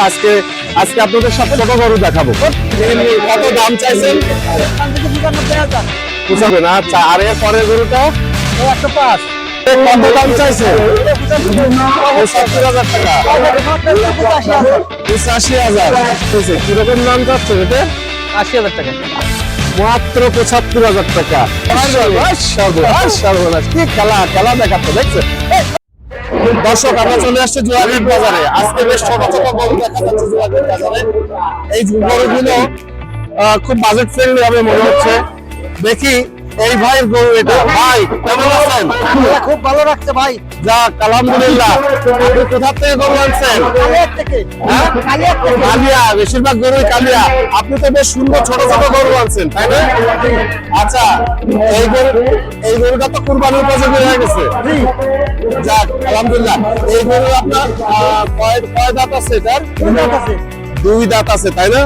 আজকে আজকে আপনাদের সব ছোট গরু দেখাবো। কত দাম চাইছেন? 95,000। আচ্ছা, আর এর পরের গরুটা 105। কত দাম চাইছে? 75,000 টাকা। 85,000। কিরকম দাম চাচ্ছে এটা? 80,000 টাকা। মাত্র 75,000 টাকা। সর্বনাশ, কি খেলা খেলা দেখাচ্ছে দেখছে। দর্শক, আমরা চলে আসছে জোয়ারঘাট বাজারে। আজকে বেশ ছোট ছোট গরু দেখা যাচ্ছে জোয়ারঘাট বাজারে। এই গরুগুলো খুব বাজেট ফ্রেন্ডলি হবে মনে হচ্ছে। দেখি এই ভাইয়ের গরু এটা। ভাই কেমন আছেন? খুব ভালো রাখছে ভাই। যাক আলহামদুলিল্লাহ। আপনি কোথা থেকে গরু আনছেন? কালিয়ার থেকে। হ্যাঁ? কালিয়ার থেকে। কালিয়া, বেশিরভাগ গরুই কালিয়া। আপনি তো বেশ সুন্দর ছোট ছোট গরু আনছেন, তাই না? আচ্ছা, এই গরুটা তো কুরবানির উপযোগী হয়ে গেছে। যাক আলহামদুলিল্লাহ। এই গরু আপনার কয় দাঁত আছে এটার? দুই দাঁত আছে, তাই না?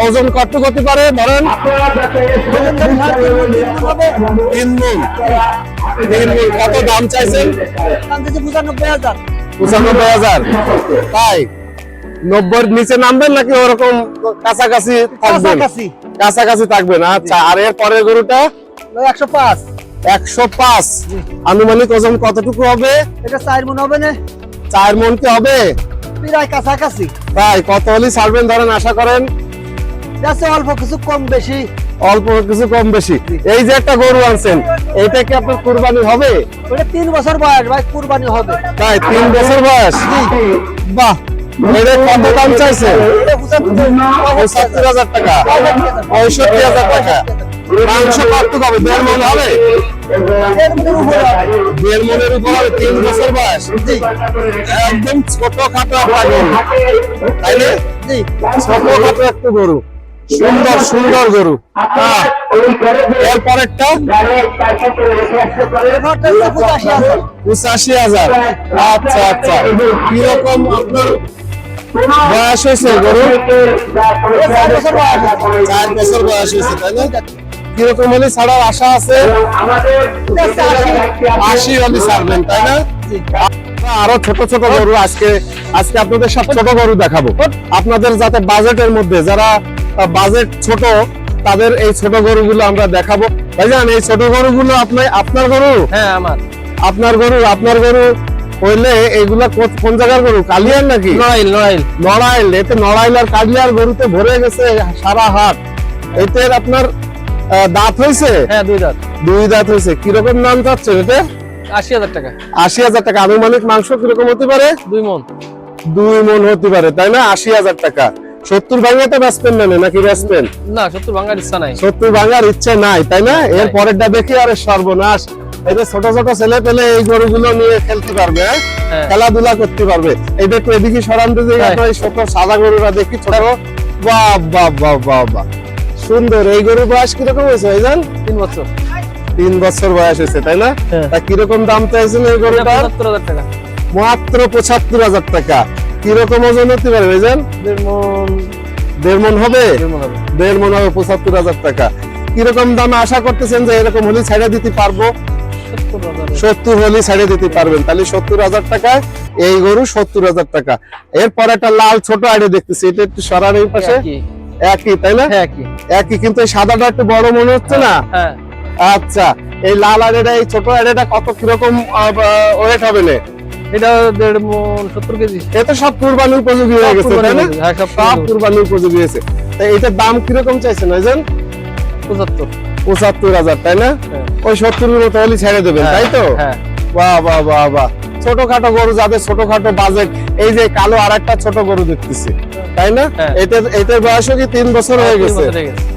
ওজন কত করতে পারে ধরেন? 3 মণ। কত দাম চাইছেন? 95,000। 95,000। তাই 90-র নিচে নামবেন নাকি ওরকম কাছাকাছি থাকবেন? কাছাকাছি থাকবেন। আচ্ছা, আর এর পরের গরুটা 105। 105। আনুমানিক ওজন কতটুকু হবে? এটা 4 মণ হবে না? 4 মণ কি হবে? প্রায় কাছাকাছি। তাই কত হলে ছাড়বেন ধরেন আশা করেন? যাচ্ছে অল্প কিছু কম বেশি। অল্প কিছু কম বেশি। এই যে একটা গরু আনছেন, এটা কি আপনার কুরবানি হবে? ওটা 3 বছর বয়স ভাই, কুরবানি হবে। তাই 3 বছর বয়স। বাহ, এটা কত দাম চাইছে? 75,000 টাকা। 65,000 টাকা। মাংস কতটুকু হবে? 1.5 মণ হবে? 1.5 মণের উপর হবে। 3 বছর বয়স। একদম ছোট খাটো একটা গরু, তাই না? ছোট খাটো একটা গরু, সুন্দর সুন্দর গরু। এরপরেরটা 85,000। আচ্ছা আচ্ছা, কিরকম আপনার বয়স হয়েছে গরু? 4 বছর বয়স হয়েছে, তাই না? কিরকম হলে ছাড়ার আশা আছে? 80 হলে ছাড়বেন, তাই না? আরো ছোট ছোট গরু আজকে আপনাদের সব ছোট গরু দেখাবো। আপনাদের যাতে বাজেটের মধ্যে, যারা বাজেট ছোট, তাদের এই ছোট গরুগুলো আমরা দেখাবো। ভাইজান, এই ছোট গরুগুলো আপনার গরু? হ্যাঁ আমার। আপনার গরু হইলে এইগুলা কোন জায়গার গরু? কালিয়ার নাকি? নড়াইল। এতে নড়াইল আর কালিয়ার গরুতে ভরে গেছে সারা হাট। এতে আপনার দাঁত হয়েছে? হ্যাঁ, 2 দাঁত। 2 দাঁত হয়েছে। কিরকম দাম চাচ্ছে এটা? 80,000 টাকা। 80,000 টাকা। আনুমানিক মাংস কিরকম হতে পারে? 2 মণ। 2 মণ হতে পারে, তাই না? 80,000 টাকা। 70 ভাঙাতে বেচবেন না নাকি বেচবেন? না, 70 ভাঙার ইচ্ছা নাই। 70 ভাঙার ইচ্ছা নাই, তাই না? এর পরেরটা দেখি আরে সর্বনাশ। এটা ছোট ছোট ছেলে পেলে এই গরুগুলো নিয়ে খেলতে পারবে, খেলাধুলা করতে পারবে। এটা একটু এদিকে সরান দিতে, এই ছোট সাদা গরুরা দেখি ছোট। বাহ বাহ বাহ বাহ বাহ, সুন্দর। এই গরুর বয়স কিরকম হয়েছে ভাইজান? 3 বছর। 3 বছর বয়স হয়েছে, তাই না? তা কিরকম দাম চাইছেন এই গরুটা? 75,000 টাকা। মাত্র 75,000 টাকা। কিরকম ওজন হতে পারে ভাইজান? 1.5 মণ হবে? 1.5 মণ হবে। 75,000 টাকা। কিরকম দাম আশা করতেছেন যে এরকম হলে ছাড়া দিতে পারবো? 70 হলে ছাড়িয়ে দিতে পারবেন। তাহলে 70,000 টাকায় এই গরু 70,000 টাকা। এরপর একটা লাল ছোট আইডি দেখতেছি, এটা একটু সরার এই পাশে। একই, তাই না? একই, কিন্তু এই সাদাটা একটু বড় মনে হচ্ছে না? আচ্ছা, এই লাল আইডিটা, এই ছোট আইডিটা কত কিরকম ওয়েট হবে না? এটা 1.5 মণ, 70 কেজি। এটা সব কুরবানির উপযোগী হয়ে গেছে, তাই না? হ্যাঁ, সব কুরবানির উপযোগী হয়েছে। তাই এটার দাম কিরকম চাইছেন ভাইজান? 75,000, তাই না? ওই 70-এর মতো হলে ছেড়ে দেবেন, তাই তো? বাহ বাহ বাহ বাহ। ছোটখাটো গরু, যাদের ছোটখাটো বাজেট, এই যে কালো আর একটা ছোট গরু দেখতেছি, তাই না? এটার বয়সও কি 3 বছর হয়ে গেছে?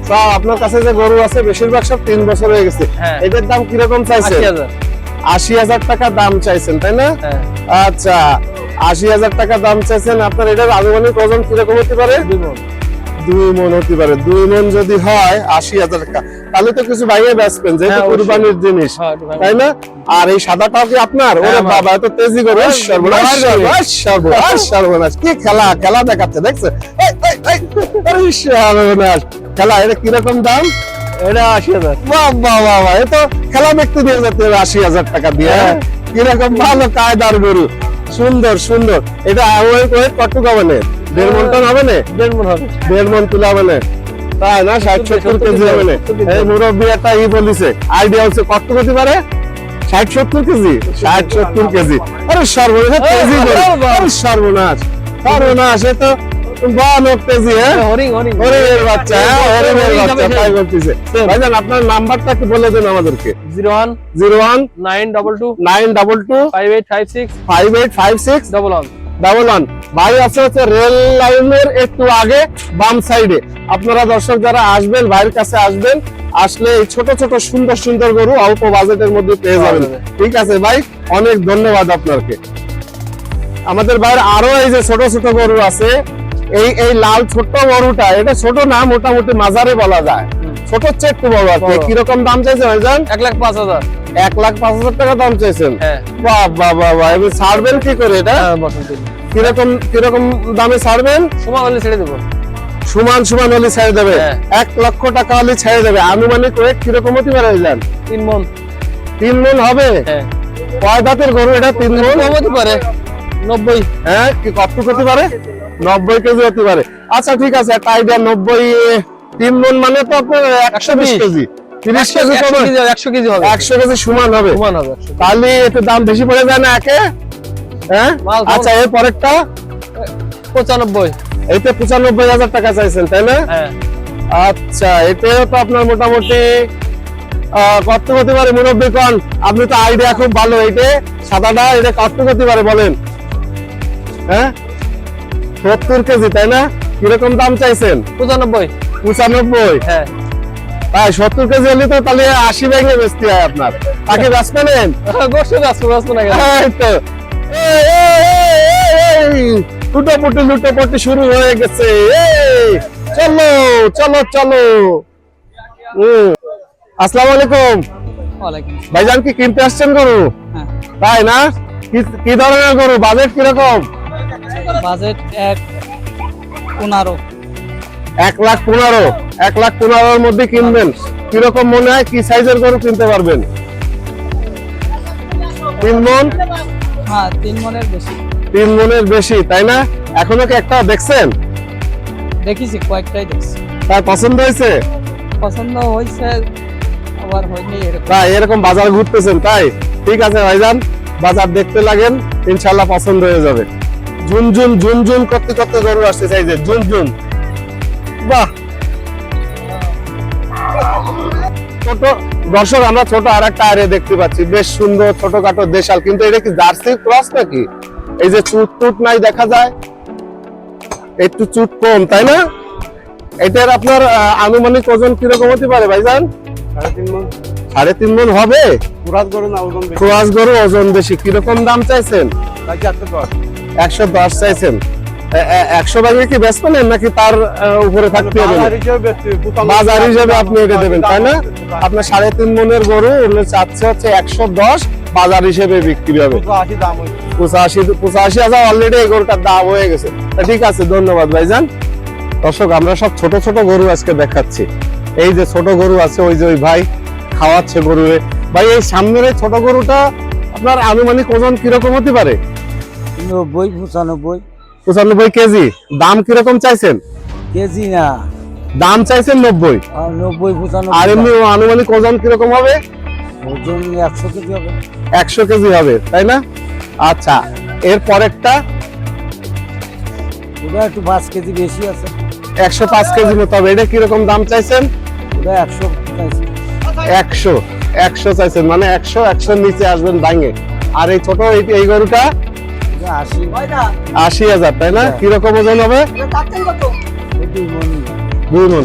সব আপনার কাছে যে গরু আছে বেশিরভাগ সব 3 বছর হয়ে গেছে। এটার দাম কিরকম চাইছেন? 80,000 টাকা দাম চাইছেন, তাই না? আচ্ছা, 80,000 টাকা দাম চাইছেন। আপনার এটার আনুমানিক ওজন কিরকম হতে পারে? 2 মণ হতে পারে। 2 মণ যদি হয় 80,000 টাকা, তাহলে তো কিছু বাইরে বেচবেন, যেহেতু কুরবানির জিনিস, তাই না? আর এই সাদাটাও কি আপনার? ওরে বাবা, এত তেজি করে সর্বনাশ, কি খেলা খেলা দেখাচ্ছে দেখছে। সর্বনাশ খেলা। এটা কিরকম দাম? এটা 80,000। বাহ বাহ বাহ বাহ, এ তো খেলা দেখতে দিয়ে যেতে হবে 80,000 টাকা দিয়ে। কিরকম ভালো কায়দার গরু। সুন্দর সুন্দর। এটা ওয়েট কতটুকু হবে না? 1.5 মণ টন হবে না? 1.5 মণ হবে। 1.5 মণ তুলা হবে না, তাই না? 60-70 কেজি হবে না? এই মুরব্বী একটা বলিছে, আইডিয়া হচ্ছে কত হতে পারে? 60-70 কেজি, 60-70 কেজি। আরে সর্বনাশ, কেজি বলে, আরে সর্বনাশ, সর্বনাশ। এ তো 52 কেজি। হ্যাঁ, হরিং হরিণের বাচ্চা, হরিণের বাচ্চা তাই বলতেছে। ভাইজান আপনার নাম্বারটা একটু বলে দেন আমাদেরকে। 01 01 922 922 5856 5856 11 11। ভাই আছে হচ্ছে রেল লাইনের একটু আগে বাম সাইডে। আপনারা দর্শক যারা আসবেন, ভাইয়ের কাছে আসবেন, আসলে এই ছোট ছোট সুন্দর সুন্দর গরু অল্প বাজেটের মধ্যে পেয়ে যাবেন। ঠিক আছে ভাই, অনেক ধন্যবাদ আপনাকে। আমাদের ভাইয়ের আরো এই যে ছোট ছোট গরু আছে, এই লাল ছোট গরুটা, এটা ছোট না, মোটামুটি মাঝারে বলা যায়, ছোট হচ্ছে একটু বড় আছে। কিরকম দাম চাইছে ভাইজান? 1,05,000। 1,05,000 টাকা দাম চাইছেন? হ্যাঁ। বাহ বাহ বাহ বাহ। এবার ছাড়বেন কি করে এটা? কিরকম কিরকম দামে ছাড়বেন? সমান হলে ছেড়ে দেবো। সমান সমান হলে ছেড়ে দেবে? 1 লক্ষ টাকা হলে ছেড়ে দেবে। আনুমানিক ওয়েট কিরকম হতে পারে ভাইজান? 3 মণ। 3 মণ হবে? হ্যাঁ। কয় দাঁতের গরু এটা? 3 মণ হতে পারে। 90। হ্যাঁ, কি কতটুকু হতে পারে? 90 কেজি হতে পারে। আচ্ছা ঠিক আছে, একটা আইডিয়া। 90 3 মণ মানে তো আপনার 120 কেজি, 30 কেজি কম, 100 কেজি হবে। 100 কেজি সমান হবে। সমান হবে। তাহলে একটু দাম বেশি পড়ে যায় না একে? হ্যাঁ। আচ্ছা, এর পরেরটা 95। এইটা 95,000 টাকা চাইছেন, তাই না? হ্যাঁ। আচ্ছা, এটাও তো আপনার মোটামুটি কত হতে পারে মুরব্বী কোন? আপনি তো আইডিয়া খুব ভালো। এটা সাদাটা, এটা কত হতে পারে বলেন? হ্যাঁ, 70 কেজি, তাই না? কিরকম দাম চাইছেন? 95। 95? হ্যাঁ। তাই 70 কেজি হলে তো তাহলে 80 ভেঙে বেচতে হয় আপনার। তাকে ব্যস্ত নেন? গোষ্ঠী ব্যস্ত না কেন? এই তো লুটোপুটি শুরু হয়ে গেছে। চলো চলো চলো। আসসালামু আলাইকুম। ভাইজান কি কিনতে আসছেন গরু? তাই না? কি ধরনের গরু? বাজেট কিরকম? বাজেট 1,15,000। 1,15,000। 1,15,000 মধ্যে কিনবেন। কিরকম মনে হয়, কি সাইজের গরু কিনতে পারবেন? 3 মণ? হ্যাঁ, 3 মণের বেশি। 3 মণের বেশি, তাই না? এখনো কি একটা দেখছেন? দেখেছি, কয়েকটাই দেখছি। তার পছন্দ হয়েছে? পছন্দ হয়েছে, আবার হয়নি এরকম। তাই এরকম বাজার ঘুরতেছেন, তাই? ঠিক আছে ভাইজান, বাজার দেখতে লাগেন, ইনশাল্লাহ পছন্দ হয়ে যাবে। ঝুনঝুন ঝুনঝুন করতে করতে গরু আসছে, চাই যে ঝুনঝুন। বাহ। ছোট দর্শক, আমরা ছোট আর একটা আরে দেখতে পাচ্ছি, বেশ সুন্দর ছোটখাটো দেশাল। কিন্তু এটা কি জার্সি ক্রস নাকি? এই যে চুট টুট নাই দেখা যায়, একটু চুট কম, তাই না? এটার আপনার আনুমানিক ওজন কিরকম হতে পারে ভাইজান? 3.5 মণ। 3.5 মণ হবে? কুরাস গরু না, ওজন বেশি। ক্রস গরু, ওজন বেশি। কিরকম দাম চাইছেন? 110 চাইছেন। 100 ভাগে কি ব্যস্ত নেন নাকি তার উপরে থাকতে হবে? বাজার হিসেবে আপনি এটা দেবেন, তাই না? আপনার 3.5 মণের গরু চাচ্ছে হচ্ছে 110, বাজার হিসেবে বিক্রি হবে 85,000। অলরেডি এই গরুটার দাম হয়ে গেছে। ঠিক আছে, ধন্যবাদ ভাইজান। দর্শক, আমরা সব ছোট ছোট গরু আজকে দেখাচ্ছি। এই যে ছোট গরু আছে, ওই যে ওই ভাই খাওয়াচ্ছে গরু। ভাই, এই সামনের এই ছোট গরুটা আপনার আনুমানিক ওজন কিরকম হতে পারে? 90, 95 কেজি। দাম কিরকম চাইছেন? কেজি না, দাম চাইছেন 90। 90, 95। আর এমনি আনুমানিক ওজন কিরকম হবে? ওজন 100 কেজি হবে। 100 কেজি হবে, তাই না? আচ্ছা, এর পরেরটা ওটা একটু 5 কেজি বেশি আছে। 105 কেজি মতো হবে। এটা কিরকম দাম চাইছেন? ওটা 100 চাইছি। 100 চাইছেন, মানে 100 নিচে আসবেন ভাঙে। আর এই ছোট এই গরুটা 80,000, তাই না? কিরকম ওজন হবে? 2 মণ।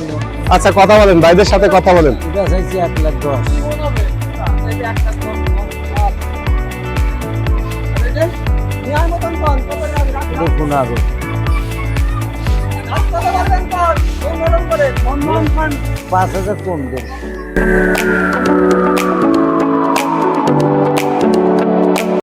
আচ্ছা, কথা বলেন, ভাইদের সাথে কথা বলেন। এটা চাইছি 1,10,000। এটা 15,000। 5,000 কম দেন।